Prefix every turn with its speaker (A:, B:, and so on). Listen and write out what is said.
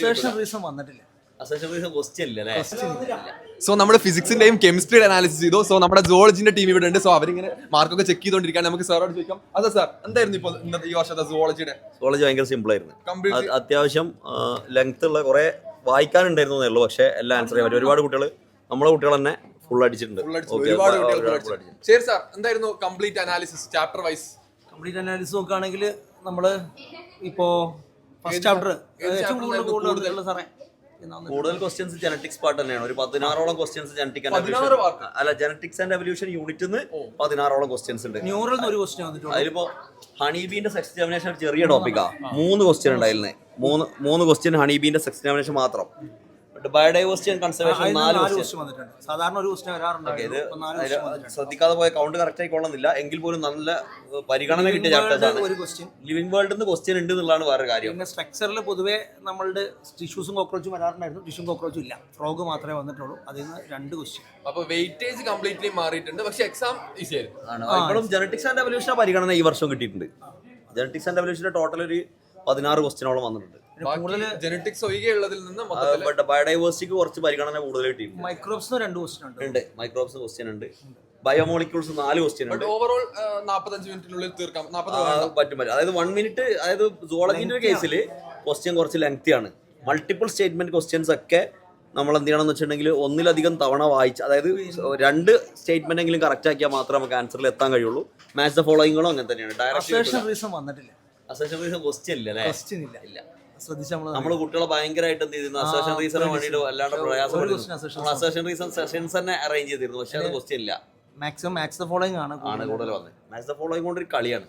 A: Reason വന്നിട്ടില്ല.
B: So നമ്മൾ ഫിസിക്സിന്റെയും കെമിസ്ട്രിയുടെ analysis ചെയ്തു. സോ നമ്മുടെ സുവോളജിന്റെ ടീം ഇവിടെ ഉണ്ട്. സോ അവരിങ്ങനെ മാർക്കൊക്കെ ചെക്ക് ചെയ്തോണ്ടിരിക്കുകയാണ്. നമുക്ക് സാറോട് ചോദിക്കാം. അതെ സാർ, എന്തായിരുന്നു ഇപ്പോൾ ഇന്നത്തെ ഈ വർഷത്തെ സുവോളജി ഭയങ്കര സിമ്പിൾ ആയിരുന്നു. അത്യാവശ്യം ലെങ്ത് ഉള്ള കുറെ വായിക്കാനുണ്ടായിരുന്നേ ഉള്ളൂ, പക്ഷെ എല്ലാം ആൻസർ ചെയ്യാൻ പറ്റും. ഒരുപാട് കുട്ടികൾ നമ്മളെ കുട്ടികൾ തന്നെ ഫുൾ അടിച്ചിട്ടുണ്ട്. ശരി സാർ, എന്തായിരുന്നു complete analysis chapter wise?
A: Complete analysis നോക്കുകയാണെങ്കിൽ നമ്മള് ഇപ്പോ ഫസ്റ്റ് ചാപ്റ്റർ
C: കൂടുതൽ ക്വസ്റ്റ്യൻസ് ജനറ്റിക്സ് പാർട്ട് തന്നെയാണ്. ഒരു 16ഓളം ക്വസ്റ്റ്യൻസ് ജനറ്റിക് അല്ല ജനറ്റിക്സ് ആൻഡ് എവല്യൂഷൻ യൂണിറ്റ് 16ഓളം ക്വസ്റ്റ്യൻസ് ഉണ്ട്. അതിലിപ്പോ ഹണിബീന്റെ സെക്സ് എക്സാമിനേഷൻ ഒരു ചെറിയ ടോപ്പിക്കാ. 3 ക്വസ്റ്റ്യൻ ഉണ്ടായിരുന്നേ. 3 ക്വസ്റ്റ്യൻ ഹണിബീന്റെ സെക്സ് എക്സാമിനേഷൻ മാത്രം. ബയോഡൈവേഴ്സിറ്റി ആൻഡ് കൺസർവേഷൻ 4 ക്വസ്റ്റ്യൻ
A: വന്നിട്ടുണ്ട്. സാധാരണ ഒരു ക്വസ്റ്റ്യൻ വരാറുണ്ട്.
C: ഇത് ശ്രദ്ധിക്കാതെ പോയ കൗണ്ട് കറക്റ്റ് ആയിക്കൊള്ളുന്നില്ല. എങ്കിൽ പോലും നല്ല പരിഗണന കിട്ടിയ ചാപ്റ്റേഴ്സാണ്. ലിവിംഗ് വേൾഡിൽ നിന്ന് ക്വസ്റ്റ്യൻ ഉണ്ട് എന്നുള്ളതാണ് വേറെ കാര്യം.
A: പിന്നെ സ്ട്രക്ചറിൽ പൊതുവെ നമ്മളുടെ ടിഷ്യൂസും കോക്രോച്ചും വരാറുണ്ടായിരുന്നു. ടിഷ്യൂം കോക്രോച്ചും ഇല്ല, ഫ്രോഗ് മാത്രമേ വന്നിട്ടുള്ളൂ. അതിൽ നിന്ന് 2 ക്വസ്റ്റ്യൻ.
B: അപ്പൊ വെയിറ്റേജ് കംപ്ലീറ്റ്ലി മാറിയിട്ടുണ്ട്, പക്ഷെ എക്സാം ഈസി ആയിരുന്നു.
C: ഇപ്പോഴും ജനറ്റിക്സ് ആൻഡ് എവല്യൂഷൻ പരിഗണന ഈ വർഷം കിട്ടിയിട്ടുണ്ട്. ജനറ്റിക്സ് ആൻഡ് എവല്യൂഷന്റെ ടോട്ടൽ ഒരു 16 ക്വസ്റ്റ്യനോളം വന്നിട്ടുണ്ട്.
B: ജനറ്റിക്സ് ഒഴികെയുള്ളതിൽ നിന്ന്
C: ബയോഡൈവേഴ്സിറ്റിക്ക് കുറച്ച് പരിഗണന കൂടുതൽ കിട്ടിയിട്ടുണ്ട്.
A: മൈക്രോബ്സിന് 2 ക്വസ്റ്റ്യൻ
C: ഉണ്ട്. മൈക്രോബ്സ് ക്വസ്റ്റ്യൻ ഉണ്ട്. ബയോമോളിക്യൂൾസ് 4 ക്വസ്റ്റ്യൻ ഉണ്ട്.
B: ഓവറോൾ 45 മിനിറ്റിനുള്ളിൽ തീർക്കാം.
C: പറ്റും. അതായത് 1 മിനിറ്റ്. അതായത് സുവോളജിന്റെ കേസിൽ ക്വസ്റ്റ്യൻ കുറച്ച് ലെങ്തി ആണ്. മൾട്ടിപ്പിൾ സ്റ്റേറ്റ്മെന്റ് ക്വസ്റ്റ്യൻസ് ഒക്കെ നമ്മൾ എന്ത് ചെയ്യണം എന്ന് വെച്ചിട്ടുണ്ടെങ്കിൽ ഒന്നിലധികം തവണ വായിച്ച്, അതായത് 2 സ്റ്റേറ്റ്മെന്റ് എങ്കിലും കറക്റ്റ് ആക്കിയാൽ മാത്രമേ നമുക്ക് ആൻസറിൽ എത്താൻ കഴിയുള്ളൂ. മാച്ച് ദ ഫോളോയിങ്ങും അങ്ങനെ തന്നെയാണ്.
A: ഡയറക്റ്റ് റീസൺ വന്നിട്ടില്ല.
C: അസേഷൻ റീസൺ ക്വസ്റ്റ്യൻ
A: ഇല്ല.
C: നമ്മള് കുട്ടികളെ ഭയങ്കരമായിട്ട് എന്ത് ചെയ്തിരുന്നു, അസേഷൻ റീസണിന് വേണ്ടിയിട്ട് വല്ലാണ്ട് പ്രയാസപ്പെടുന്നു. അസേഷൻ റീസൺ സെഷൻസ് തന്നെ അറേഞ്ച് ചെയ്തിരുന്നു, പക്ഷെ അത് ക്വസ്റ്റ്യൻ ഇല്ല.
A: മാക്സ് ദ ഫോളോയിങ് ആണ്
C: കൂടുതൽ വന്നത്. മാച്ച് ദ ഫോളോയിങ് കൊണ്ട് ഒരു കളിയാണ്.